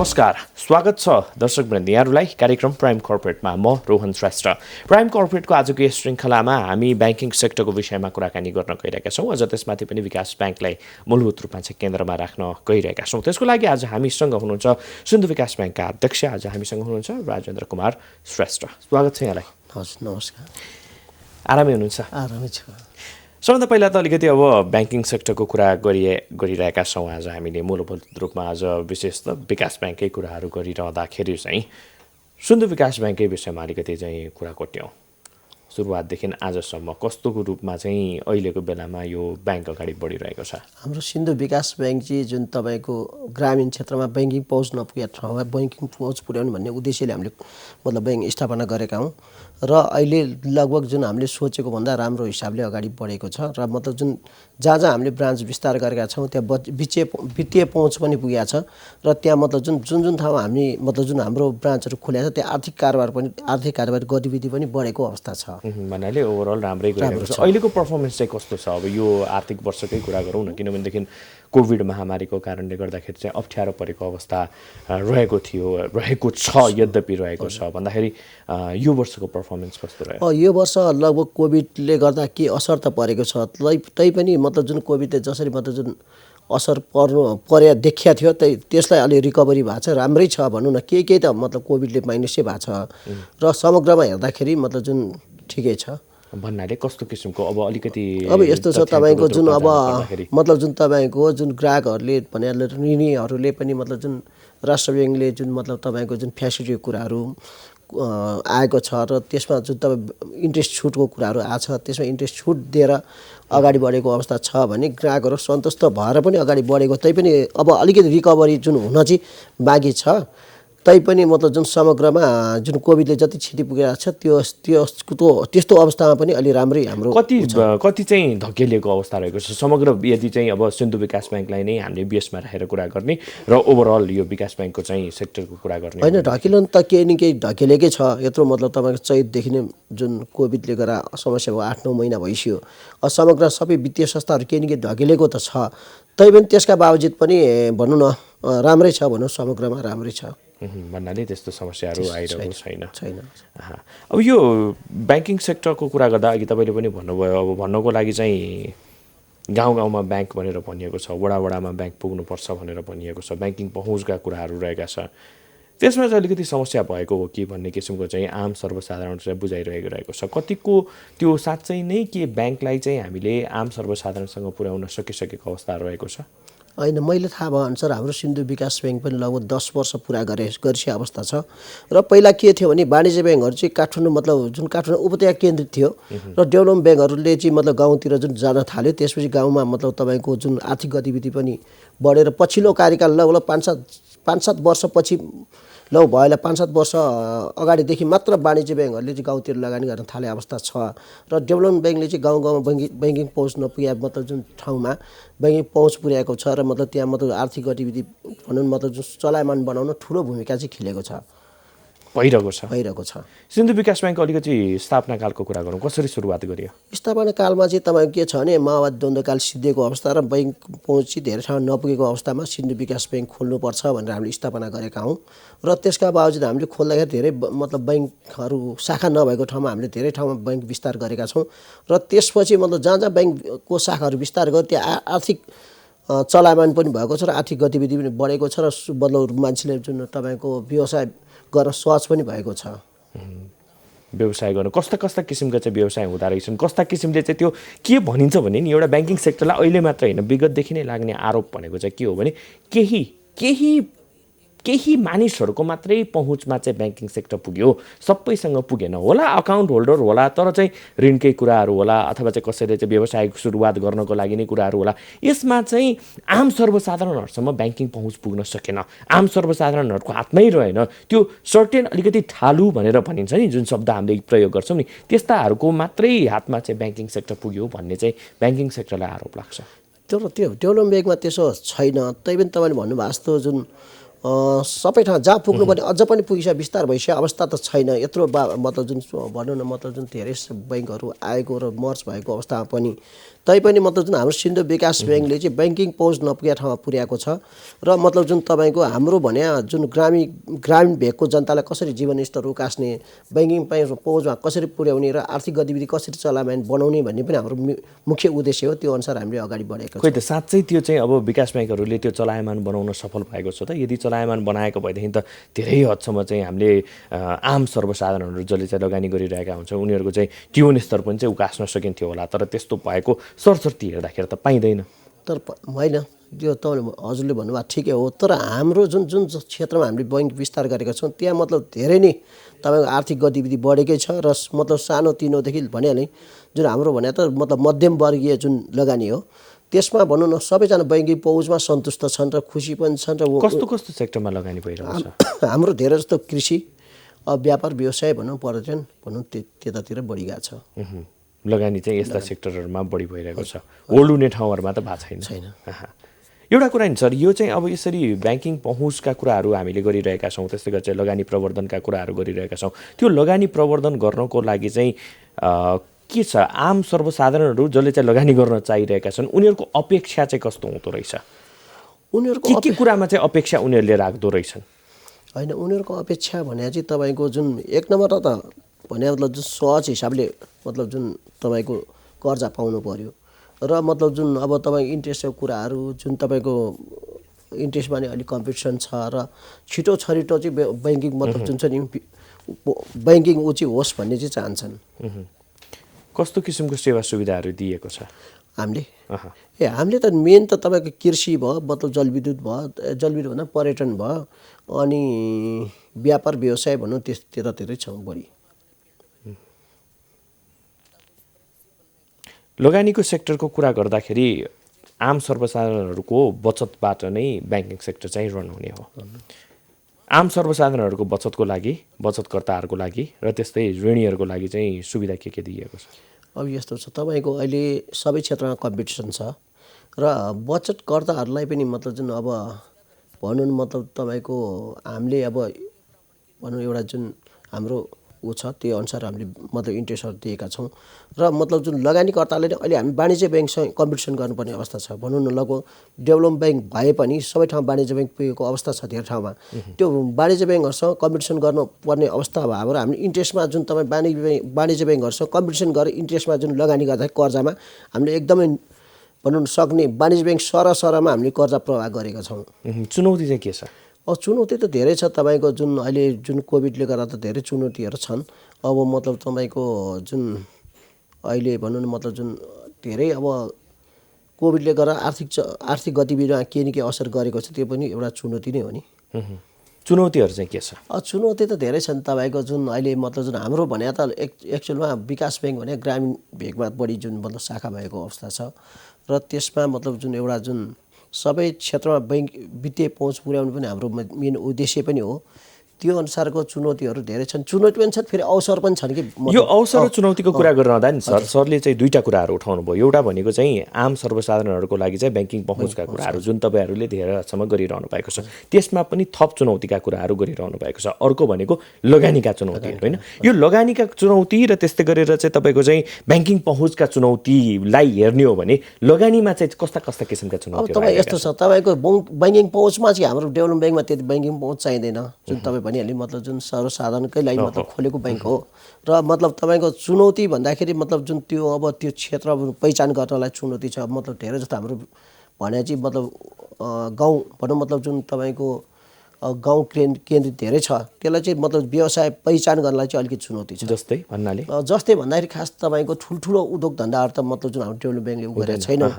नमस्कार, स्वागत छ दर्शकवृन्द यहाँहरूलाई कार्यक्रम प्राइम कर्पोरेटमा। म रोहन श्रेष्ठ। प्राइम कर्पोरेटको आजको यस श्रृङ्खलामा हामी ब्याङ्किङ सेक्टरको विषयमा कुराकानी गर्न गइरहेका छौँ। अझ त्यसमाथि पनि विकास ब्याङ्कलाई मूलभूत रूपमा चाहिँ केन्द्रमा राख्न गइरहेका छौँ। त्यसको लागि आज हामीसँग हुनुहुन्छ सिन्धु विकास ब्याङ्कका अध्यक्ष, आज हामीसँग हुनुहुन्छ राजेन्द्र कुमार श्रेष्ठ। स्वागत छ यहाँलाई। हजुर, नमस्कार। आरामै हुनुहुन्छ? आरामै छ। सबभन्दा पहिला त अलिकति अब ब्याङ्किङ सेक्टरको कुरा गरिरहेका छौँ। आज हामीले मूलभूत रूपमा आज विशेष त विकास ब्याङ्ककै कुराहरू गरिरहँदाखेरि चाहिँ सिन्धु विकास ब्याङ्ककै विषयमा अलिकति चाहिँ कुरा कोट्यौँ। सुरुवातदेखि आजसम्म कस्तोको रूपमा चाहिँ अहिलेको बेलामा यो ब्याङ्क अगाडि बढिरहेको छ? हाम्रो सिन्धु विकास ब्याङ्क चाहिँ जुन तपाईँको ग्रामीण क्षेत्रमा ब्याङ्किङ पहुँच नपुगेका ठाउँमा ब्याङ्किङ पहुँच पुर्याउनु भन्ने उद्देश्यले हामीले मतलब ब्याङ्क स्थापना गरेका हौँ र अहिले लगभग जुन हामीले सोचेको भन्दा राम्रो हिसाबले अगाडि बढेको छ र मतलब जुन जहाँ जहाँ हामीले ब्रान्च विस्तार गरेका छौँ त्यहाँ वित्तीय पहुँच पनि पुगेको छ र त्यहाँ मतलब जुन ठाउँमा हामी मतलब जुन हाम्रो ब्रान्चहरू खुलेको छ त्यहाँ आर्थिक कारोबार गतिविधि पनि बढेको अवस्था छ। भन्नाले ओभरअल राम्रै गइरहेको छ। अहिलेको पर्फर्मेन्स चाहिँ कस्तो छ? अब यो आर्थिक वर्षकै कुरा गरौँ न, किनभनेदेखि कोभिड महामारीको कारणले गर्दाखेरि चाहिँ अप्ठ्यारो परेको अवस्था रहेको छ, यद्यपि रहेको छ भन्दाखेरि यो वर्षको पर्फर्मेन्स कस्तो रह्यो? यो वर्ष लगभग कोभिडले गर्दा के असर त परेको छ, तैपनि मतलब जुन कोभिडले जसरी मतलब जुन असर पर्या देखिया थियो त्यसलाई अलि रिकभरी भएको छ, राम्रै छ भनौँ न। केही त मतलब कोभिडले माइनसै भएको छ र समग्रमा हेर्दाखेरि मतलब जुन ठिकै छ। भन्नाले कस्तो किसिमको? अब अलिकति अब यस्तो छ तपाईँको जुन अब मतलब जुन तपाईँको जुन ग्राहकहरूले भने ऋणीहरूले पनि मतलब जुन राष्ट्र ब्याङ्कले जुन मतलब तपाईँको जुन फ्यासिलिटीको कुराहरू आएको छ र त्यसमा जुन तपाईँ इन्ट्रेस्ट छुटको कुराहरू आएको छ, त्यसमा इन्ट्रेस्ट छुट दिएर अगाडि बढेको अवस्था छ भने ग्राहकहरू सन्तुष्ट भएर पनि अगाडि बढेको, तैपनि अब अलिकति रिकभरी जुन हुन चाहिँ बाँकी छ। तैपनि मतलब जुन समग्रमा जुन कोभिडले जति क्षति पुगेको छ त्यस्तो अवस्थामा पनि अलि राम्रै हाम्रो कति चाहिँ धकेलिएको अवस्था रहेको छ समग्र? यदि चाहिँ अब सिन्धु विकास ब्याङ्कलाई नै हामीले बेसमा राखेर कुरा गर्ने र ओभरअल यो विकास ब्याङ्कको चाहिँ सेक्टरको कुरा गर्ने होइन, ढकिलन त केही न केही ढकेलेकै छ। यत्रो मतलब तपाईँको चैतदेखि नै जुन कोभिडले गर्दा समस्या भयो, 8-9 महिना भइसक्यो। समग्र सबै वित्तीय संस्थाहरू केही न केही ढकेलेको त छ, तैपनि त्यसका बावजुद पनि भनौँ न राम्रै छ, भनौँ समग्रमा राम्रै छ। भन्नाले त्यस्तो समस्याहरू आइरहेको छैन। अब यो ब्याङ्किङ सेक्टरको कुरा गर्दा अघि तपाईँले पनि भन्नुभयो, अब भन्नको लागि चाहिँ गाउँ गाउँमा ब्याङ्क भनेर भनिएको छ, वडा वडामा ब्याङ्क पुग्नुपर्छ भनेर भनिएको छ, ब्याङ्किङ पहुँचका कुराहरू रहेका छ। त्यसमा चाहिँ अलिकति समस्या भएको हो कि भन्ने किसिमको चाहिँ आम सर्वसाधारण चाहिँ बुझाइरहेको छ। कतिको त्यो साँच्चै नै के ब्याङ्कलाई चाहिँ हामीले आम सर्वसाधारणसँग पुर्याउन सकिसकेको अवस्था रहेको छ? होइन, मैले थाहा भएअनुसार हाम्रो सिन्धु विकास ब्याङ्क पनि लगभग 10 वर्ष पुरा गरिसकेको अवस्था छ। र पहिला के थियो भने वाणिज्य ब्याङ्कहरू चाहिँ काठमाडौँ मतलब जुन काठमाडौँ उपत्यका केन्द्रित थियो र डेभलपमेन्ट ब्याङ्कहरूले चाहिँ मतलब गाउँतिर जुन जान थाल्यो, त्यसपछि गाउँमा मतलब तपाईँको जुन आर्थिक गतिविधि पनि बढेर पछिल्लो कार्यकाल लगभग 5-7 वर्षपछि ल भएला 5-7 वर्ष अगाडिदेखि मात्र वाणिज्य ब्याङ्कहरूले चाहिँ गाउँतिर लगानी गर्न थाले अवस्था छ र डेभलपमेन्ट ब्याङ्कले चाहिँ गाउँ गाउँमा ब्याङ्किङ पहुँच नपुगे मतलब जुन ठाउँमा ब्याङ्किङ पहुँच पुर्याएको छ र मतलब त्यहाँ मतलब आर्थिक गतिविधि भनौँ मतलब जुन चलायमान बनाउन ठुलो भूमिका चाहिँ खेलेको छ, भइरहेको छ। सिन्धु विकास ब्याङ्क अलिकति स्थापना कालको कुरा गरौँ, कसरी सुरुवात गरियो? स्थापना कालमा चाहिँ तपाईँको के छ भने माओवादी द्वन्द्वकाल सिद्धिएको अवस्था र ब्याङ्क पहुँच चाहिँ धेरै ठाउँ नपुगेको अवस्थामा सिन्धु विकास ब्याङ्क खोल्नुपर्छ भनेर हामीले स्थापना गरेका हौँ र त्यसका बावजुद हामीले खोल्दाखेरि धेरै मतलब ब्याङ्कहरू शाखा नभएको ठाउँमा हामीले धेरै ठाउँमा ब्याङ्क विस्तार गरेका छौँ र त्यसपछि मतलब जहाँ जहाँ ब्याङ्कको शाखाहरू विस्तार गर्यो त्यहाँ आर्थिक चलायमान पनि भएको छ र आर्थिक गतिविधि पनि बढेको छ र मतलब मान्छेले जुन तपाईँको व्यवसाय गर्न सहज पनि भएको छ। व्यवसाय गर्न कस्ता किसिमका चाहिँ व्यवसाय हुँदो रहेछन्? कस्ता किसिमले चाहिँ त्यो के भनिन्छ भने नि, एउटा ब्याङ्किङ सेक्टरलाई अहिले मात्र होइन विगतदेखि नै लाग्ने आरोप भनेको चाहिँ के हो भने केही मानिसहरूको मात्रै पहुँचमा चाहिँ ब्याङ्किङ सेक्टर पुग्यो, सबैसँग पुगेन होला। अकाउन्ट होल्डर होला, तर चाहिँ ऋणकै कुराहरू होला, अथवा चाहिँ कसैले चाहिँ व्यवसायको सुरुवात गर्नको लागि नै कुराहरू होला। यसमा चाहिँ आम सर्वसाधारणहरूसम्म ब्याङ्किङ पहुँच पुग्न सकेन, आम सर्वसाधारणहरूको हातमै रहेन। त्यो सर्टेन अलिकति ठालु भनेर भनिन्छ नि, जुन शब्द हामीले प्रयोग गर्छौँ नि, त्यस्ताहरूको मात्रै हातमा चाहिँ ब्याङ्किङ सेक्टर पुग्यो भन्ने चाहिँ ब्याङ्किङ सेक्टरलाई आरोप लाग्छ। तर त्यो डेभलपमेन्ट ब्याङ्कमा त्यसो छैन। तैपनि तपाईँले भन्नुभएको जस्तो जुन सबै ठाउँ जहाँ पुग्नुपर्ने अझ पनि पुगिसक्यो, विस्तार भइसक्यो अवस्था त छैन। यत्रो मतलब जुन भनौँ न मतलब जुन धेरै बैङ्कहरू आएको र मर्ज भएको अवस्थामा पनि तैपनि मतलब जुन हाम्रो सिन्धु विकास ब्याङ्कले चाहिँ ब्याङ्किङ पहुँच नपुगेको ठाउँमा पुर्याएको छ। र मतलब जुन तपाईँको हाम्रो भने जुन ग्रामीण भेगको जनतालाई कसरी जीवनस्तर उकास्ने, ब्याङ्किङ पहुँचमा कसरी पुर्याउने र आर्थिक गतिविधि कसरी चलायमान बनाउने भन्ने पनि हाम्रो मुख्य उद्देश्य हो। त्यो अनुसार हामीले अगाडि बढेको खोइ त साँच्चै त्यो चाहिँ अब विकास ब्याङ्कहरूले त्यो चलायमान बनाउन सफल भएको छ त? यदि चलायमान बनाएको भएदेखि त धेरै हदसम्म चाहिँ हामीले आम सर्वसाधारणहरू जसले चाहिँ लगानी गरिरहेका हुन्छ उनीहरूको चाहिँ जीवन स्तर पनि चाहिँ उकास्न सकिन्थ्यो होला, तर त्यस्तो भएको सरसर्ती हेर्दाखेरि त पाइँदैन। तर होइन, त्यो तपाईँले हजुरले भन्नुभएको ठिकै हो। तर हाम्रो जुन जुन क्षेत्रमा हामीले बैङ्क विस्तार गरेका छौँ त्यहाँ मतलब धेरै नै तपाईँको आर्थिक गतिविधि बढेकै छ। र मतलब सानो तिनोदेखि भनिहालेँ जुन हाम्रो भने त मतलब मध्यम वर्गीय जुन लगानी हो त्यसमा भनौँ न सबैजना बैङ्किङ पहुँचमा सन्तुष्ट छन् र खुसी पनि छन्। र कस्तो कस्तो सेक्टरमा लगानी भइरहेको छ? हाम्रो धेरै जस्तो कृषि, व्यापार व्यवसाय भनौँ, पर्यटन भनौँ, त्यतातिर बढी गएको छ। लगानी चाहिँ यस्ता सेक्टरहरूमा बढी भइरहेको छ, होल्ड हुने ठाउँहरूमा त भएको छैन। एउटा कुरा नि सर, यो चाहिँ अब यसरी ब्याङ्किङ पहुँचका कुराहरू हामीले गरिरहेका छौँ, त्यस्तै गरी चाहिँ लगानी प्रवर्धनका कुराहरू गरिरहेका छौँ। त्यो लगानी प्रवर्धन गर्नको लागि चाहिँ के छ, आम सर्वसाधारणहरू जसले चाहिँ लगानी गर्न चाहिरहेका छन् उनीहरूको अपेक्षा चाहिँ कस्तो हुँदो रहेछ? उनीहरूको के कुरामा चाहिँ अपेक्षा उनीहरूले राख्दो रहेछन्? होइन, उनीहरूको अपेक्षा भने चाहिँ तपाईँको जुन एक नम्बर त भने मतलब जुन सहज हिसाबले मतलब जुन तपाईँको कर्जा पाउनु पर्यो र मतलब जुन अब तपाईँ इन्ट्रेस्टको कुराहरू जुन तपाईँको इन्ट्रेस्टमा नि अलिक कम्पिटिसन छ र छिटो छरिटो चाहिँ ब्याङ्किङ मतलब जुन छ नि ब्याङ्किङ ऊ चाहिँ होस् भन्ने चाहिँ चाहन्छन्। कस्तो किसिमको सेवा सुविधाहरू दिएको छ हामीले? हामीले त मेन त तपाईँको कृषि भयो, मतलब जलविद्युत भयो, जलविद्युत भन्दा पर्यटन भयो, अनि व्यापार व्यवसाय भनौँ त्यतातिरै छौँ बढी। लगानीको सेक्टरको कुरा गर्दाखेरि आम सर्वसाधारणहरूको बचतबाट नै ब्याङ्किङ सेक्टर चाहिँ रन हुने हो। आम सर्वसाधारणहरूको बचतको लागि, बचतकर्ताहरूको लागि र त्यस्तै ऋणीहरूको लागि चाहिँ सुविधा के दिएको छ? अब यस्तो छ, तपाईँको अहिले सबै क्षेत्रमा कम्पिटिसन छ र बचतकर्ताहरूलाई पनि मतलब जुन अब भनौँ मतलब तपाईँको हामीले अब भनौँ एउटा जुन हाम्रो ऊ छ त्यो अनुसार हामीले मतलब इन्ट्रेस्टहरू दिएका छौँ। र मतलब जुन लगानीकर्ताले नै अहिले हामी वाणिज्य ब्याङ्कसँग कम्पिटिसन गर्नुपर्ने अवस्था छ। भनौँ न लगभग डेभलप ब्याङ्क भए पनि सबै ठाउँ वाणिज्य ब्याङ्क पुगेको अवस्था छ धेरै ठाउँमा। त्यो वाणिज्य ब्याङ्कहरूसँग कम्पिटिसन गर्नुपर्ने अवस्था भएर हामीले इन्ट्रेस्टमा जुन तपाईँ वाणिज्य ब्याङ्कहरूसँग कम्पिटिसन गरेर इन्ट्रेस्टमा जुन लगानी गर्दा कर्जामा हामीले एकदमै भनौँ सक्ने वाणिज्य ब्याङ्क सरसरमा हामीले कर्जा प्रवाह गरेका छौँ। चुनौती चाहिँ के छ? चुनौती त धेरै छ। तपाईँको जुन अहिले जुन कोभिडले गर्दा त धेरै चुनौतीहरू छन्। अब मतलब तपाईँको जुन अहिले भनौँ न मतलब जुन धेरै अब कोभिडले गर्दा आर्थिक गतिविधिमा के न के असर गरेको छ, त्यो पनि एउटा चुनौती नै हो नि। चुनौतीहरू चाहिँ के छ? चुनौती त धेरै छन्। तपाईँको जुन अहिले मतलब जुन हाम्रो भने त एक्चुअलमा विकास ब्याङ्क भने ग्रामीण भेगमा बढी जुन मतलब शाखा भएको अवस्था छ र त्यसमा मतलब जुन एउटा जुन सबै क्षेत्रमा बैङ्क वित्तीय पहुँच पुर्याउनु पनि हाम्रो मेन उद्देश्य पनि हो। त्यो अनुसारको चुनौतीहरू धेरै छन्, चुनौती पनि छन्, फेरि अवसर पनि छन् कि। यो अवसर र चुनौतीको कुरा गरिरहँदा नि सरले चाहिँ दुईवटा कुराहरू उठाउनु भयो। एउटा भनेको चाहिँ आम सर्वसाधारणहरूको लागि चाहिँ ब्याङ्किङ पहुँचका कुराहरू जुन तपाईँहरूले धेरै हदसम्म गरिरहनु भएको छ, त्यसमा पनि थप चुनौतीका कुराहरू गरिरहनु भएको छ। अर्को भनेको लगानीका चुनौतीहरू, होइन? यो लगानीका चुनौती र त्यस्तै गरेर चाहिँ तपाईँको चाहिँ ब्याङ्किङ पहुँचका चुनौतीलाई हेर्ने हो भने लगानीमा चाहिँ कस्ता कस्ता किसिमका चुनौती? तपाईँ यस्तो छ, तपाईँको ब्याङ्किङ पहुँचमा चाहिँ हाम्रो डेभलप ब्याङ्कमा त्यति ब्याङ्किङ पहुँच चाहिँदैन। जुन तपाईँ भनिहाल्ने मतलब जुन सर्वसाधारणकै लागि मतलब खोलेको ब्याङ्क हो। र मतलब तपाईँको चुनौती भन्दाखेरि मतलब जुन त्यो अब त्यो क्षेत्र पहिचान गर्नलाई चुनौती छ। मतलब धेरै जस्तो हाम्रो भने चाहिँ मतलब गाउँ भनौँ मतलब जुन तपाईँको गाउँ केन्द्रित धेरै छ, त्यसलाई चाहिँ मतलब व्यवसाय पहिचान गर्नलाई चाहिँ अलिकति चुनौती छ। जस्तै भन्दाखेरि खास तपाईँको ठुल्ठुलो उद्योग धन्दाहरू त मतलब जुन हाम्रो डेभलप ब्याङ्कले गरेका छैनौँ।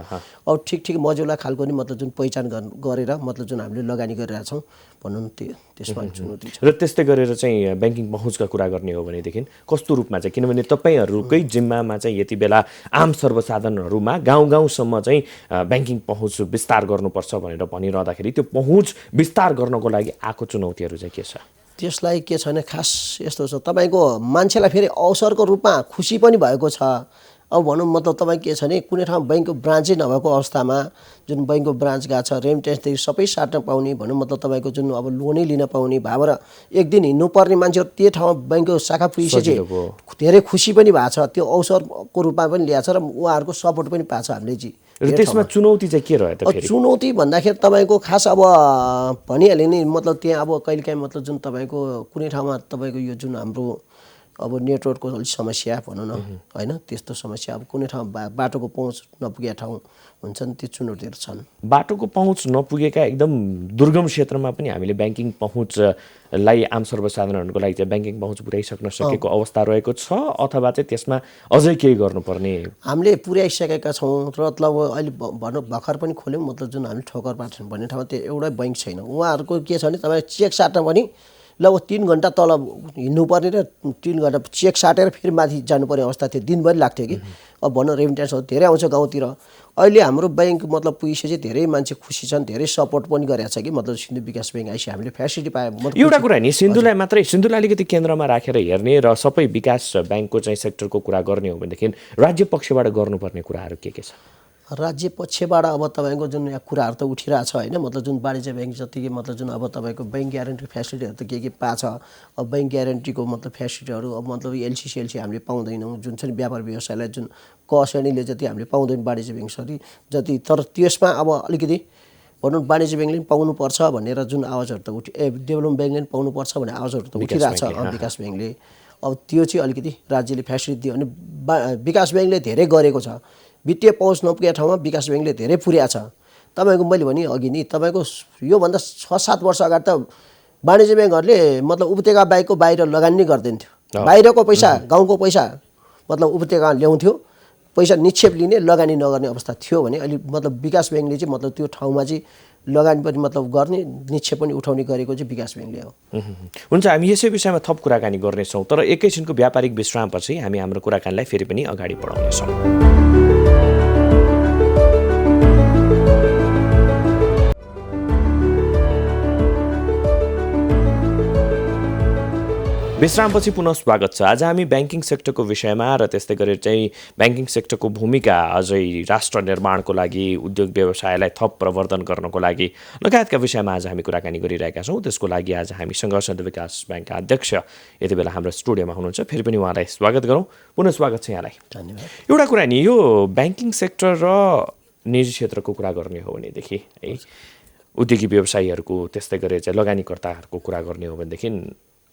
अब ठिक मजुला खालको नि मतलब जुन पहिचान गरेर मतलब जुन हामीले लगानी गरिरहेका छौँ भनौँ त्यसमा चुनौती छ। र त्यस्तै गरेर चाहिँ ब्याङ्किङ पहुँचका कुरा गर्ने हो भनेदेखि कस्तो रूपमा चाहिँ, किनभने तपाईँहरूकै जिम्मामा चाहिँ यति बेला आम सर्वसाधारणहरूमा गाउँसम्म चाहिँ ब्याङ्किङ पहुँच विस्तार गर्नुपर्छ भनेर भनिरहँदाखेरि त्यो पहुँच विस्तार गर्नको लागि आएको चुनौतीहरू चाहिँ के छ? त्यसलाई के छ भने खास यस्तो छ, तपाईँको मान्छेलाई फेरि अवसरको रूपमा खुसी पनि भएको छ। अब भनौँ मतलब तपाईँ के छ भने कुनै ठाउँमा बैङ्कको ब्रान्चै नभएको अवस्थामा जुन बैङ्कको ब्रान्च गएको छ रेमिटेन्सदेखि सबै साट्न पाउने भनौँ मतलब तपाईँको जुन अब लोनै लिन पाउने भएर एक दिन हिँड्नुपर्ने मान्छेहरू त्यो ठाउँमा बैङ्कको शाखा पुगिसकेपछि धेरै खुसी पनि भएको छ, त्यो अवसरको रूपमा पनि ल्याएको छ र उहाँहरूको सपोर्ट पनि पाएको छ हामीले चाहिँ। र त्यसमा चुनौती चाहिँ के रह्यो त फेरि? चुनौती भन्दाखेरि तपाईँको खास अब भनिहालेँ नि मतलब त्यहाँ अब कहिलेकाहीँ मतलब जुन तपाईँको कुनै ठाउँमा तपाईँको यो जुन हाम्रो अब नेटवर्कको अलिक समस्या भनौँ न होइन, त्यस्तो समस्या अब कुनै ठाउँमा बाटोको पहुँच नपुगेका ठाउँ हुन्छन्, त्यो चुनौतीहरू छन्। बाटोको पहुँच नपुगेका एकदम दुर्गम क्षेत्रमा पनि हामीले ब्याङ्किङ पहुँचलाई आम सर्वसाधारणहरूको लागि चाहिँ ब्याङ्किङ पहुँच पुर्याइसक्न सकेको अवस्था रहेको छ अथवा चाहिँ त्यसमा अझै केही गर्नुपर्ने? हामीले पुर्याइसकेका छौँ र मतलब अहिले भनौँ भर्खर पनि खोल्यौँ मतलब जुन हामीले ठोकरबाट भन्ने ठाउँमा त्यो एउटै बैङ्क छैन। उहाँहरूको के छ भने तपाईँ चेक साट्न पनि ल 3 घन्टा तल हिँड्नुपर्ने र 3 घन्टा चेक साटेर फेरि माथि जानुपर्ने अवस्था थियो, दिनभरि लाग्थ्यो कि। अब भनौँ रेमिटेन्सहरू धेरै आउँछ गाउँतिर, अहिले हाम्रो ब्याङ्क मतलब पुगिसकेपछि धेरै मान्छे खुसी छन्, धेरै सपोर्ट पनि गरेको छ कि मतलब सिन्धु विकास ब्याङ्क आइसक्यो, हामीले फेसिलिटी पायो। एउटा कुरा नि सिन्धुलाई मात्रै सिन्धुलाई अलिकति केन्द्रमा राखेर हेर्ने र सबै विकास ब्याङ्कको चाहिँ सेक्टरको कुरा गर्ने हो भनेदेखि राज्य पक्षबाट गर्नुपर्ने कुराहरू के छ? राज्य पक्षबाट अब तपाईँको जुन यहाँ कुराहरू त उठिरहेछ होइन, मतलब जुन वाणिज्य ब्याङ्क जतिकै मतलब जुन अब तपाईँको ब्याङ्क ग्यारेन्टी फेसिलिटीहरू त के पाएको छ। अब ब्याङ्क ग्यारेन्टीको मतलब फेसिलिटीहरू अब मतलब एलसी हामीले पाउँदैनौँ, जुन चाहिँ व्यापार व्यवसायलाई जुन क श्रेणीले जति हामीले पाउँदैनौँ वाणिज्य ब्याङ्क जति, तर त्यसमा अब अलिकति भनौँ वाणिज्य ब्याङ्कले पनि पाउनुपर्छ भनेर जुन आवाजहरू त डेभलपमेन्ट ब्याङ्कले पनि पाउनुपर्छ भन्ने आवाजहरू त उठिरहेछ विकास ब्याङ्कले। अब त्यो चाहिँ अलिकति राज्यले फेसिलिटी दियो भने विकास ब्याङ्कले धेरै गरेको छ, वित्तीय पहुँच नपुगेको ठाउँमा विकास ब्याङ्कले धेरै पुर्याएको छ। तपाईँको मैले भने अघि नि तपाईँको योभन्दा 6-7 वर्ष अगाडि त वाणिज्य ब्याङ्कहरूले मतलब उपत्यका बाहेकको बाहिर लगानी नै गर्दैन थियो, बाहिरको पैसा गाउँको पैसा मतलब उपत्यका ल्याउँथ्यो, पैसा निक्षेप लिने लगानी नगर्ने अवस्था थियो भने अहिले मतलब विकास ब्याङ्कले चाहिँ मतलब त्यो ठाउँमा चाहिँ लगानी पनि मतलब गर्ने निक्षेप पनि उठाउने गरेको चाहिँ विकास ब्याङ्कले हो। हुन्छ, हामी यसै विषयमा थप कुराकानी गर्नेछौँ, तर एकैछिनको व्यापारिक विश्रामपछि हामी हाम्रो कुराकानीलाई फेरि पनि अगाडि बढाउनेछौँ। विश्रामपछि पुनः स्वागत छ। आज हामी ब्याङ्किङ सेक्टरको विषयमा र त्यस्तै गरेर चाहिँ ब्याङ्किङ सेक्टरको भूमिका अझै राष्ट्र निर्माणको लागि, उद्योग व्यवसायलाई थप प्रवर्धन गर्नको लागि लगायतका विषयमा आज हामी कुराकानी गरिरहेका छौँ। त्यसको लागि आज हामीसँग सिन्धु विकास ब्याङ्कका अध्यक्ष यति बेला हाम्रो स्टुडियोमा हुनुहुन्छ। फेरि पनि उहाँलाई स्वागत गरौँ। पुनः स्वागत छ यहाँलाई। धन्यवाद। एउटा कुरा नि यो ब्याङ्किङ सेक्टर र निजी क्षेत्रको कुरा गर्ने हो भनेदेखि है, उद्योगी व्यवसायीहरूको त्यस्तै गरेर चाहिँ लगानीकर्ताहरूको कुरा गर्ने हो भनेदेखि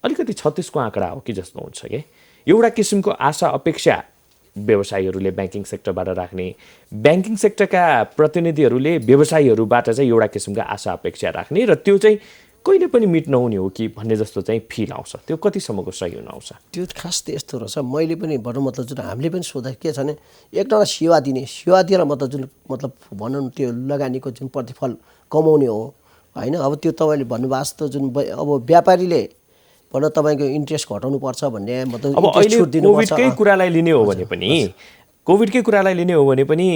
अलिकति 36को आँकडा हो कि जस्तो हुन्छ कि एउटा किसिमको आशा अपेक्षा व्यवसायीहरूले ब्याङ्किङ सेक्टरबाट राख्ने, ब्याङ्किङ सेक्टरका प्रतिनिधिहरूले व्यवसायीहरूबाट चाहिँ एउटा किसिमको आशा अपेक्षा राख्ने र त्यो चाहिँ कहिले पनि मिट नहुने हो कि भन्ने जस्तो चाहिँ फिल आउँछ। त्यो कतिसम्मको सही हुन आउँछ? त्यो खास त यस्तो रहेछ, मैले पनि भनौँ मतलब जुन हामीले पनि सोधा के छ भने एकजना सेवा दिएर मतलब जुन मतलब भनौँ त्यो लगानीको जुन प्रतिफल कमाउने हो होइन। अब त्यो तपाईँले भन्नुभएको जस्तो जुन अब व्यापारीले भनौँ तपाईँको इन्ट्रेस्ट घटाउनुपर्छ भन्ने मतलब अब अहिले कोभिडकै कुरालाई लिने हो भने पनि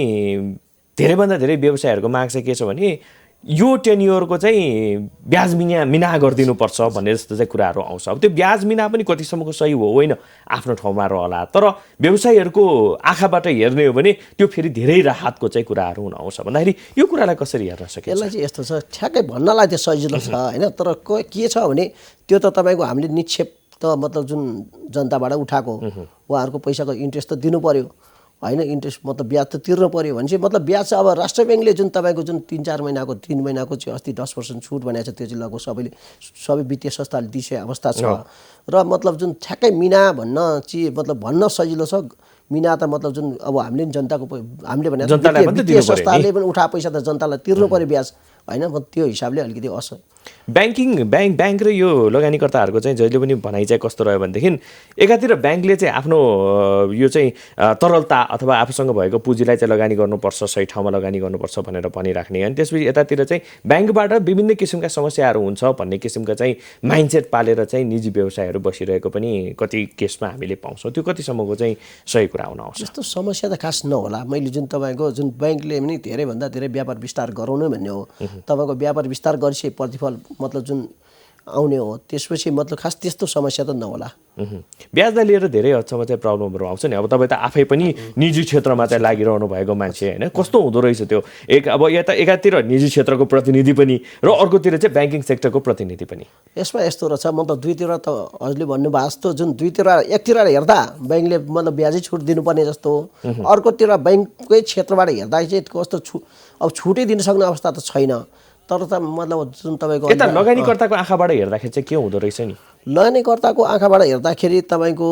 धेरैभन्दा धेरै व्यवसायहरूको माग चाहिँ के छ भने यो टेन्योरको चाहिँ ब्याज मिना गरिदिनुपर्छ भन्ने जस्तो चाहिँ कुराहरू आउँछ। अब त्यो ब्याज मिना पनि कतिसम्मको सही हो होइन आफ्नो ठाउँमा रहला, तर व्यवसायीहरूको आँखाबाट हेर्ने हो भने त्यो फेरि धेरै राहतको चाहिँ कुराहरू हुन आउँछ भन्दाखेरि यो कुरालाई कसरी हेर्न सकिन्छ? यसलाई चाहिँ यस्तो छ, ठ्याक्कै भन्नलाई त्यो सजिलो छ होइन, तर के छ भने त्यो त तपाईँको हामीले निक्षेप त मतलब जुन जनताबाट उठाएको उहाँहरूको पैसाको इन्ट्रेस्ट त दिनु पर्यो होइन, इन्ट्रेस्ट मतलब ब्याज त तिर्नु पर्यो भने चाहिँ मतलब ब्याज चाहिँ अब राष्ट्र ब्याङ्कले जुन तपाईँको जुन 3-4 महिनाको 3 महिनाको चाहिँ अस्ति 10% छुट भनेको छ, त्यो चाहिँ लगभग सबै वित्तीय संस्थाले दिइसकेको अवस्था छ। र मतलब जुन ठ्याक्कै मिना भन्न चाहिँ मतलब भन्न सजिलो छ, मिना त मतलब जुन अब हामीले जनताको हामीले भने वित्तीय संस्थाले पनि उठा पैसा त जनतालाई तिर्नु पर्यो ब्याज होइन, त्यो हिसाबले अलिकति असर। ब्याङ्क र यो लगानीकर्ताहरूको चाहिँ जहिले पनि भनाइ चाहिँ कस्तो रह्यो भनेदेखि एकातिर ब्याङ्कले चाहिँ आफ्नो यो चाहिँ तरलता अथवा आफूसँग भएको पुँजीलाई चाहिँ लगानी गर्नुपर्छ, सही ठाउँमा लगानी गर्नुपर्छ भनेर भनिराख्ने, अनि त्यसपछि यतातिर चाहिँ ब्याङ्कबाट विभिन्न किसिमका समस्याहरू हुन्छ भन्ने किसिमका चाहिँ माइन्डसेट पालेर चाहिँ निजी व्यवसायहरू बसिरहेको पनि कति केसमा हामीले पाउँछौँ। त्यो कतिसम्मको चाहिँ सही कुरा हुन आउँछ? यस्तो समस्या त खास नहोला। मैले जुन तपाईँको जुन ब्याङ्कले पनि धेरैभन्दा धेरै व्यापार विस्तार गराउनु भन्ने हो, तपाईँको व्यापार विस्तार गरिसके प्रतिफल मतलब जुन आउने हो त्यसपछि मतलब खास त्यस्तो समस्या त नहोला। ब्याजलाई लिएर धेरै हदसम्म चाहिँ प्रब्लमहरू आउँछ नि। अब तपाईँ त आफै पनि निजी क्षेत्रमा चाहिँ लागिरहनु भएको मान्छे होइन, कस्तो हुँदो रहेछ त्यो? अब यता एकातिर निजी क्षेत्रको प्रतिनिधि पनि र अर्कोतिर चाहिँ ब्याङ्किङ सेक्टरको प्रतिनिधि पनि। यसमा यस्तो रहेछ मतलब दुईतिर त हजुरले भन्नुभएको जस्तो जुन दुईतिर एकतिर हेर्दा ब्याङ्कले मतलब ब्याजै छुट दिनुपर्ने जस्तो हो, अर्कोतिर ब्याङ्ककै क्षेत्रबाट हेर्दा चाहिँ कस्तो अब छुटै दिन सक्ने अवस्था त छैन। तर त मतलब जुन तपाईँको यता लगानीकर्ताको आँखाबाट हेर्दाखेरि चाहिँ के हुँदो रहेछ नि? लगानीकर्ताको आँखाबाट हेर्दाखेरि तपाईँको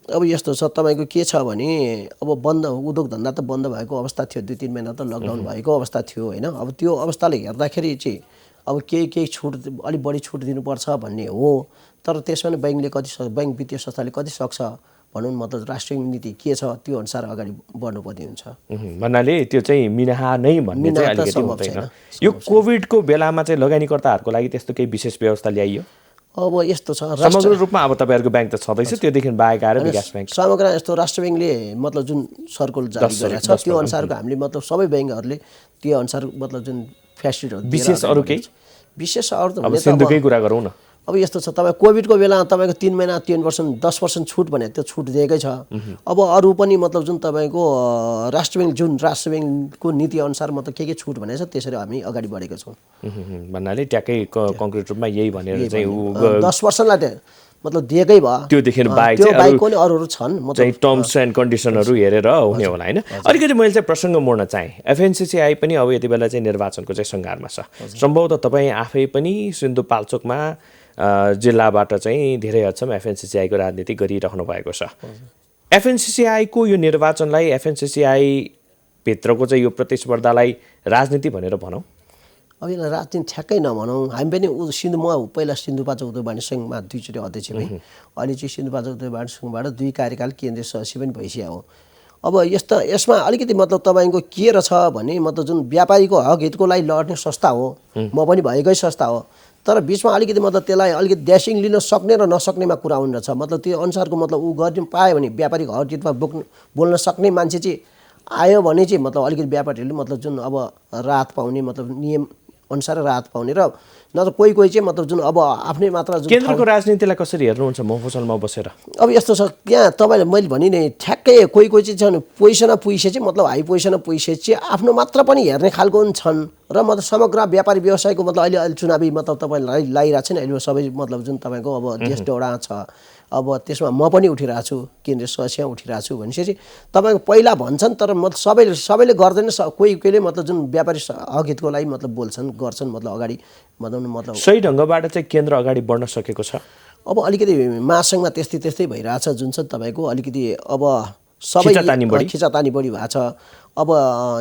अब यस्तो छ, तपाईँको के छ भने अब बन्द उद्योग धन्दा त बन्द भएको अवस्था थियो, 2-3 महिना त लकडाउन भएको अवस्था थियो होइन। अब त्यो अवस्थाले हेर्दाखेरि चाहिँ अब केही छुट अलिक बढी छुट दिनुपर्छ भन्ने हो। तर त्यसमा पनि ब्याङ्क वित्तीय संस्थाले कति सक्छ भनौँ मतलब राष्ट्रिय नीति के छ त्यो अनुसार अगाडि बढ्नुपर्ने हुन्छ। भन्नाले त्यो चाहिँ मिनाहा नै भन्ने चाहिँ अलिकति हुँदैन। यो कोभिडको बेलामा चाहिँ लगानीकर्ताहरूको लागि त्यस्तो केही विशेष व्यवस्था ल्याइयो? अब यस्तो छ, समग्र रूपमा अब तपाईँहरूको ब्याङ्क त छँदैछ, त्योदेखि बाहेक आएर विकास ब्याङ्क समग्र यस्तो राष्ट्र ब्याङ्कले मतलब जुन सर्कुलर जारी गरेको छ त्यो अनुसारको हामीले मतलब सबै ब्याङ्कहरूले त्यो अनुसार मतलब जुन फेसिलिटीहरू विशेष अरू केही विशेष अरू त अब सिन्धुकै कुरा गरौँ न। अब यस्तो छ, तपाईँ कोभिडको बेलामा तपाईँको 3 महिना 10% छुट भने त्यो छुट दिएकै छ। अब अरू पनि मतलब जुन तपाईँको राष्ट्र ब्याङ्कको नीति अनुसार मतलब के छुट भनेको छ त्यसरी हामी अगाडि बढेका छौँ। भन्नाले ट्याक्कै कङ्क्रिट रूपमा यही भनेर चाहिँ 10% मतलब दिएकै भयो, त्योदेखि बाहेक चाहिँ अरूहरू छन् चाहिँ टर्म्स एन्ड कन्डिसनहरू हेरेर हुने होला होइन। अलिकति मैले चाहिँ प्रसङ्ग मोड्न चाहेँ, एफएनसिसिआई पनि अब यति बेला चाहिँ निर्वाचनको चाहिँ सङ्घारमा छ। सम्भवतः तपाईँ आफै पनि सिन्धुपाल्चोकमा जिल्लाबाट चाहिँ धेरै हदसम्म एफएनसिसिआईको राजनीति गरिरहनु भएको छ। एफएनसिसिआईको यो निर्वाचनलाई एफएनसिसिआई भित्रको चाहिँ यो प्रतिस्पर्धालाई राजनीति भनेर भनौँ? अब यसलाई राजनीति ठ्याक्कै नभनौँ। हामी पनि म पहिला सिन्धुपाल्चोक उद्योग वाणिज्य सङ्घमा 2 चोटि अध्यक्ष भएँ, अहिले चाहिँ सिन्धुपाल्चोक उद्योग वाणिज्य सङ्घबाट 2 कार्यकाल केन्द्रीय सदस्य पनि भइसक्यो हो। अब यसमा अलिकति मतलब तपाईँको के रहेछ भने मतलब जुन व्यापारीको हक हितको लागि लड्ने संस्था हो, म पनि भएकै संस्था हो, तर बिचमा अलिकति मतलब त्यसलाई अलिकति ड्यासिङ लिन सक्ने र नसक्नेमा कुरा हुने रहेछ। मतलब त्यो अनुसारको मतलब ऊ गर्न पायो भने व्यापारीको हक हितमा बोल्न सक्ने मान्छे चाहिँ आयो भने चाहिँ मतलब अलिकति व्यापारीहरूले मतलब जुन अब राहत पाउने मतलब नियम अनुसार राहत पाउने र नत्र कोही चाहिँ मतलब जुन अब आफ्नै मात्र जुन केन्द्रको राजनीतिलाई कसरी हेर्नुहुन्छ मफसलमा बसेर? अब यस्तो छ, त्यहाँ तपाईँले मैले भने नि ठ्याक्कै कोही चाहिँ छन् पोजिसनमा पुइसे चाहिँ मतलब हाई पोजिसनमा पुइसे चाहिँ आफ्नो मात्र पनि हेर्ने खालको पनि छन् र मतलब समग्र व्यापारी व्यवसायको मतलब अहिले चुनावी मतलब तपाईँलाई लागिरहेको छ नि अहिले सबै मतलब जुन तपाईँको अब देश दौडा छ, अब त्यसमा म पनि उठिरहेको छु, केन्द्रीय सदस्य उठिरहेको छु भनेपछि तपाईँको पहिला भन्छन् तर मतलब सबैले गर्दैन, कोहीले मतलब जुन व्यापारी हक हितको लागि मतलब बोल्छन् गर्छन् मतलब अगाडि मतलब सही ढङ्गबाट चाहिँ केन्द्र अगाडि बढ्न सकेको छ। अब अलिकति महासङ्घमा त्यस्तै भइरहेछ जुन चाहिँ तपाईँको अलिकति अब सबै खिचातानी बढी भएको छ। अब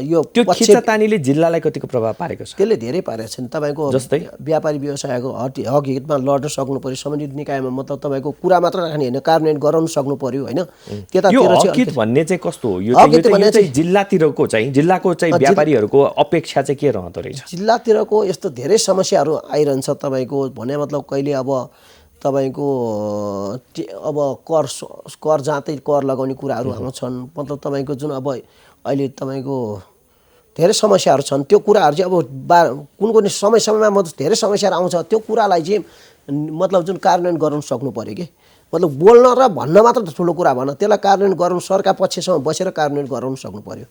यो त्यो खिचातानीले जिल्लालाई कतिको प्रभाव पारेको छ? त्यसले धेरै पारेको छ नि। तपाईँको जस्तै व्यापारी व्यवसायको हक हितमा लड्न सक्नु पर्यो, सम्बन्धित निकायमा मतलब तपाईँको कुरा मात्र राख्ने होइन, कार्यान्वयन गराउन सक्नु पर्यो होइन। त्यतातिर हक हित भन्ने चाहिँ कस्तो हो? यो चाहिँ जिल्लातिरको चाहिँ जिल्लाको चाहिँ व्यापारीहरूको अपेक्षा चाहिँ के रहँदो रहेछ? जिल्लातिरको यस्तो धेरै समस्याहरू आइरहन्छ तपाईँको भने मतलब कहिले अब तपाईँको अब कर जाँदै कर लगाउने कुराहरू आउँछन्, मतलब तपाईँको जुन अब अहिले तपाईँको धेरै समस्याहरू छन्। त्यो कुराहरू चाहिँ अब कुन समयमा मतलब धेरै समस्याहरू आउँछ, त्यो कुरालाई चाहिँ मतलब जुन कार्यान्वयन गराउन सक्नु पऱ्यो कि मतलब बोल्न र भन्न मात्र ठुलो कुरा भन, त्यसलाई कार्यान्वयन गराउन सरकार पक्षसम्म बसेर कार्यान्वयन गराउन सक्नु पऱ्यो।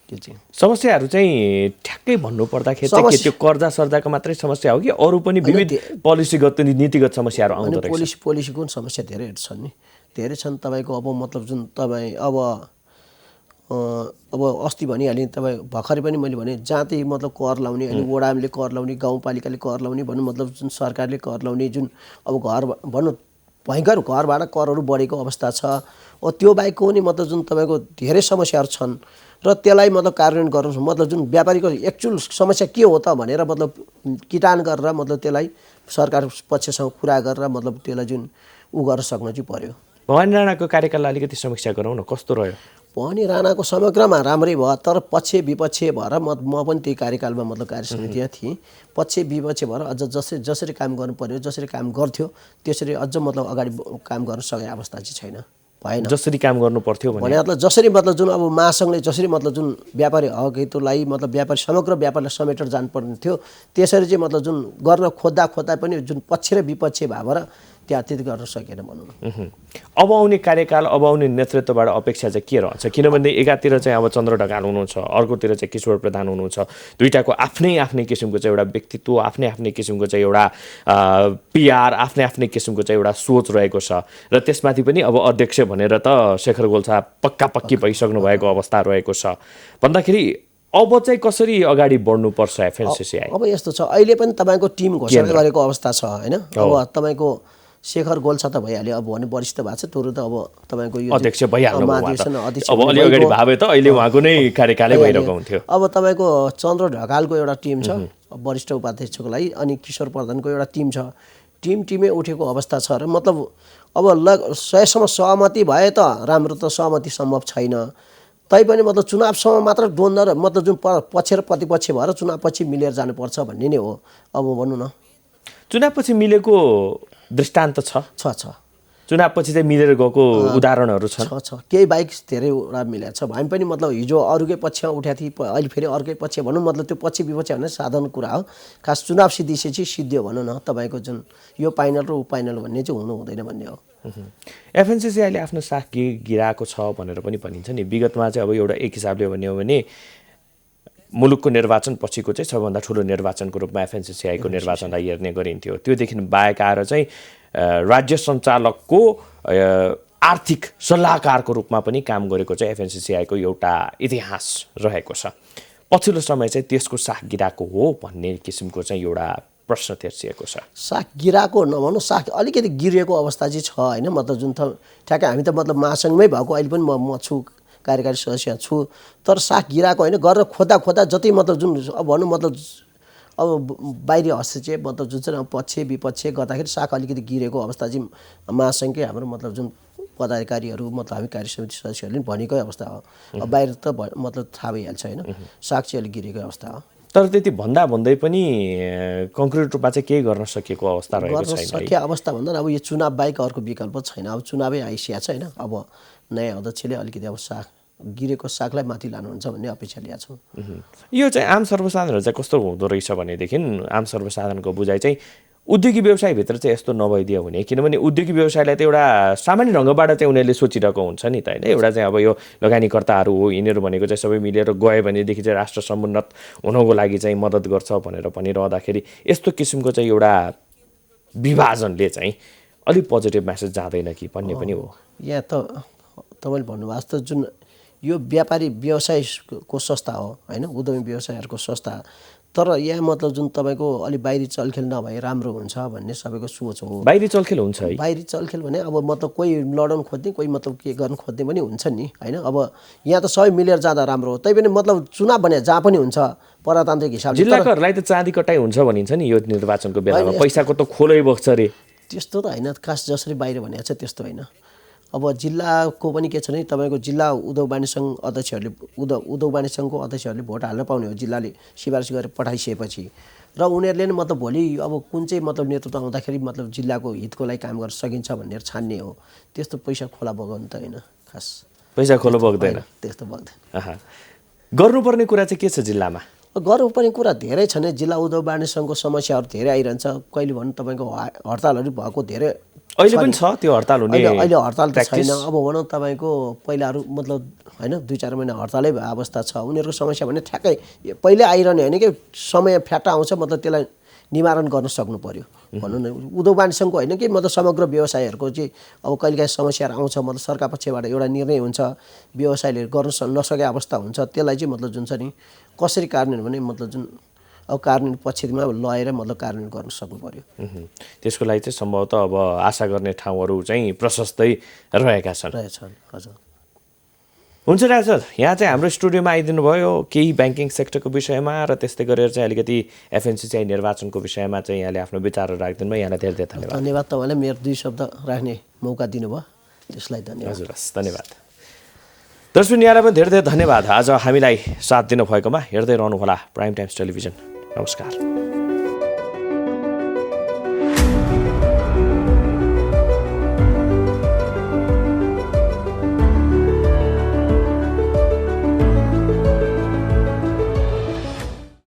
त्यो चाहिँ समस्याहरू चाहिँ ठ्याक्कै भन्नुपर्दाखेरि चाहिँ त्यो कर्जा सर्जाको मात्रै समस्या हो कि अरू पनि विविध पोलिसीगत नीतिगत समस्याहरू आउँदो रहेछ? पोलिसीको समस्या धेरै छन् नि, धेरै छन्। तपाईँको अब मतलब जुन तपाईँ अब अस्ति भनिहालेँ, तपाईँ भर्खरै पनि मैले भने जाँदै मतलब कर लाउने अनि वडाले कर लाउने, गाउँपालिकाले कर लाउने भनौँ, मतलब जुन सरकारले कर लाउने जुन अब घर भनौँ भयङ्कर घरबाट करहरू बढेको अवस्था छ। त्यो बाहेकको पनि मतलब जुन तपाईँको धेरै समस्याहरू छन् र त्यसलाई मतलब कार्यान्वयन गर्नु मतलब जुन व्यापारीको एक्चुअल समस्या के हो त भनेर मतलब किटान गरेर मतलब त्यसलाई सरकार पक्षसँग कुरा गरेर मतलब त्यसलाई जुन गर्न सक्नु चाहिँ पर्यो। भवानी राणाको कार्यकाललाई अलिकति समीक्षा गरौँ न, कस्तो रह्यो? भवानी राणाको समग्रमा राम्रै भयो, तर पक्ष विपक्ष भएर म पनि त्यही कार्यकालमा मतलब कार्य समितिमा थिएँ। पक्ष विपक्ष भएर अझ जसरी काम गर्नु पर्यो, जसरी काम गर्थ्यो त्यसरी अझ मतलब अगाडि काम गर्न सकेको अवस्था चाहिँ छैन। भएन। जसरी काम गर्नु पर्थ्यो भने मतलब जसरी मतलब जुन अब महासङ्घले जसरी मतलब जुन व्यापारी हक हितलाई मतलब व्यापारी समग्र व्यापारलाई समेटेर जानुपर्ने थियो त्यसरी चाहिँ मतलब जुन गर्न खोज्दा पनि जुन पक्ष र विपक्ष भएर त्यहाँ त्यति गर्न सकेन भनौँ न। अब आउने कार्यकाल अब आउने नेतृत्वबाट अपेक्षा चाहिँ के रहन्छ किनभने एकातिर चाहिँ अब चन्द्र ढकाल हुनुहुन्छ अर्कोतिर चाहिँ किशोर प्रधान हुनुहुन्छ दुईटाको आफ्नै आफ्नै किसिमको चाहिँ एउटा व्यक्तित्व आफ्नै आफ्नै किसिमको चाहिँ एउटा पिआर आफ्नै आफ्नै किसिमको चाहिँ एउटा सोच रहेको छ र त्यसमाथि पनि अब अध्यक्ष भनेर त शेखर गोल्छा पक्की भइसक्नु भएको अवस्था रहेको छ भन्दाखेरि अब चाहिँ कसरी अगाडि बढ्नुपर्छ एफएनसीसीआई? अब यस्तो छ अहिले पनि तपाईँको टिम घोषणा गरेको अवस्था छ होइन। अब तपाईँको शेखर गोल्छा त भइहाल्यो अब भने वरिष्ठ भएको छ तुरु त अब तपाईँको यो अध्यक्ष भइहाल्नु अध्यक्ष अब अलि अगाडि भावे त अहिले उहाँको नै कार्यकालै भइरहेको हुन्थ्यो। अब तपाईँको चन्द्र ढकालको एउटा टिम छ वरिष्ठ उपाध्यक्षको लागि अनि किशोर प्रधानको एउटा टिम छ टिमै उठेको अवस्था छ र मतलब अब 100सम्म सहमति भए त राम्रो त सहमति सम्भव छैन तैपनि मतलब चुनावसम्म मात्र द्वन्द्व र मतलब जुन पक्ष र प्रतिपक्ष भएर चुनावपछि मिलेर जानुपर्छ भन्ने नै हो। अब भनौँ न चुनावपछि मिलेको दृष्टान्त छ चुनावपछि चाहिँ मिलेर गएको उदाहरणहरू छ केही बाइक धेरैवटा मिलेको छ भए पनि मतलब हिजो अरूकै पक्षमा उठाएको थिएँ अहिले फेरि अर्कै पक्ष भनौँ मतलब त्यो पक्ष विपक्ष भने साधारण कुरा हो खास चुनाव सिद्धिएपछि सिद्धियो भनौँ न तपाईँको जुन यो पाइनल र ऊ पाइनल भन्ने चाहिँ हुनु हुँदैन भन्ने हो। एफएनसीसीआईले आफ्नो साख गिराएको छ भनेर पनि भनिन्छ नि विगतमा चाहिँ अब एउटा एक हिसाबले भन्यो भने मुलुकको निर्वाचन पछिको चाहिँ सबभन्दा ठुलो निर्वाचनको रूपमा एफएनसीसीआईको निर्वाचनलाई हेर्ने गरिन्थ्यो त्योदेखि बाहेक आएर चाहिँ राज्य सञ्चालकको आर्थिक सल्लाहकारको रूपमा पनि काम गरेको चाहिँ एफएनसीसीआईको एउटा इतिहास रहेको छ पछिल्लो समय चाहिँ त्यसको साख गिराएको हो भन्ने किसिमको चाहिँ एउटा प्रश्न तेर्सिएको छ। साख गिराएको नभनौँ साख अलिकति गिरिएको अवस्था चाहिँ छ होइन मतलब जुन ठ्याक्कै हामी त मतलब महासङ्घमै भएको अहिले पनि म छु कार्यकारी सदस्य छु तर साख गिराएको होइन गरेर खोज्दा जति मतलब जुन अब भनौँ मतलब अब बाहिरी हस्तक्षेप मतलब जुन चाहिँ पक्ष विपक्ष गर्दाखेरि साख अलिकति गिरेको अवस्था चाहिँ महासङ्घकै हाम्रो मतलब जुन पदाधिकारीहरू मतलब हामी कार्य समिति सदस्यहरूले पनि भनेकै अवस्था हो। अब बाहिर त मतलब थाहा भइहाल्छ होइन साख चाहिँ अलिक गिरेको अवस्था हो। तर त्यति भन्दै पनि कङ्क्रिट रूपमा चाहिँ केही गर्न सकिएको अवस्था रहेको छैन। सकिया अवस्था भन्दा अब यो चुनाव बाहेक अर्को विकल्प छैन अब चुनावै आइसकेको छ होइन अब नयाँ अध्यक्षले अलिकति अब साख गिरेको साखलाई माथि लानुहुन्छ भन्ने अपेक्षा लिएको छौँ। यो चाहिँ आम सर्वसाधारण चाहिँ कस्तो हुँदो रहेछ भनेदेखि आम सर्वसाधारणको बुझाइ चाहिँ उद्योगी व्यवसायभित्र चाहिँ यस्तो नभइदियो हुने किनभने उद्योगी व्यवसायलाई त एउटा सामान्य ढङ्गबाट चाहिँ उनीहरूले सोचिरहेको हुन्छ नि त होइन एउटा चाहिँ अब यो लगानीकर्ताहरू हो यिनीहरू भनेको चाहिँ सबै मिलेर गयो भनेदेखि चाहिँ राष्ट्र समुन्नत हुनको लागि चाहिँ मद्दत गर्छ भनेर भनिरहँदाखेरि यस्तो किसिमको चाहिँ एउटा विभाजनले चाहिँ अलिक पोजिटिभ मेसेज जाँदैन कि भन्ने पनि हो। यहाँ त तपाईँले भन्नुभएको जस्तो जुन यो व्यापारी व्यवसायको संस्था हो होइन उद्यमी व्यवसायहरूको संस्था तर यहाँ मतलब जुन तपाईँको अलिक बाहिरी चलखेल नभए राम्रो हुन्छ भन्ने सबैको सोच हो। बाहिरी चलखेल हुन्छ है बाहिरी चलखेल भने अब मतलब कोही लडाउन खोज्ने कोही मतलब के गर्न खोज्ने पनि हुन्छ नि होइन अब यहाँ त सबै मिलेर जाँदा राम्रो हो तैपनि मतलब चुनाव भने जहाँ पनि हुन्छ प्रजातान्त्रिक हिसाबले जिल्लाकोहरूलाई त चाँदी कटाइ हुन्छ भनिन्छ नि यो निर्वाचनको बेलामा पैसाको त खोलै बग्छ रे त्यस्तो त होइन खास जसरी बाहिर भनेको छ त्यस्तो होइन। अब जिल्लाको पनि के छ भने तपाईँको जिल्ला उद्योग वाणिज्य सङ्घ अध्यक्षहरूले उद्योग वाणिज्य सङ्घको अध्यक्षहरूले भोट हाल्न पाउने हो जिल्लाले सिफारिस गरेर पठाइसकेपछि र उनीहरूले नै मतलब भोलि अब कुन चाहिँ मतलब नेतृत्व आउँदाखेरि मतलब जिल्लाको हितको लागि काम गर्न सकिन्छ भनेर छान्ने हो त्यस्तो पैसा खोला बगाउनु त होइन खास पैसा खोला बग्दैन त्यस्तो बग्दैन। गर्नुपर्ने कुरा चाहिँ के छ जिल्लामा गर्नुपर्ने कुरा धेरै छ नि जिल्ला उद्योग वाणिज्य सङ्घको समस्याहरू धेरै आइरहन्छ कहिले भन्नु तपाईँको हडतालहरू भएको धेरै अहिले पनि छ त्यो हडताल हुने अहिले हडताल त छैन अब भनौँ तपाईँको पहिलाहरू मतलब होइन 2-4 महिना हडतालै भए अवस्था छ उनीहरूको समस्या भने ठ्याक्कै पहिल्यै आइरहने होइन कि समय फ्याटा आउँछ मतलब त्यसलाई निवारण गर्न सक्नु पर्यो भनौँ न उद्योग वाणिज्य सङ्घको होइन कि मतलब समग्र व्यवसायहरूको चाहिँ अब कहिलेकाहीँ समस्याहरू आउँछ मतलब सरकार पक्षबाट एउटा निर्णय हुन्छ व्यवसायले गर्न नसके अवस्था हुन्छ त्यसलाई चाहिँ मतलब जुन छ नि कसरी कार्यान्वयन भने मतलब जुन अब कार्यान्वयन पक्षमा लगेर मतलब कार्यान्वयन गर्न सक्नु पर्यो त्यसको लागि चाहिँ सम्भवतः अब आशा गर्ने ठाउँहरू चाहिँ प्रशस्तै रहेका छन्। हजुर हुन्छ राज सर यहाँ चाहिँ हाम्रो स्टुडियोमा आइदिनु भयो केही ब्याङ्किङ सेक्टरको विषयमा र त्यस्तै गरेर चाहिँ अलिकति एफएनसीसीआई निर्वाचनको विषयमा चाहिँ यहाँले आफ्नो विचारहरू राखिदिनु भयो यहाँलाई धेरै धेरै धन्यवाद। धन्यवाद तपाईँलाई मेरो 2 शब्द राख्ने मौका दिनुभयो त्यसलाई धन्यवाद। हजुर हस् धन्यवाद। दर्शक यहाँलाई पनि धेरै धेरै धन्यवाद आज हामीलाई साथ दिनुभएकोमा हेर्दै रहनुहोला प्राइम टाइम्स टेलिभिजन। नमस्कार।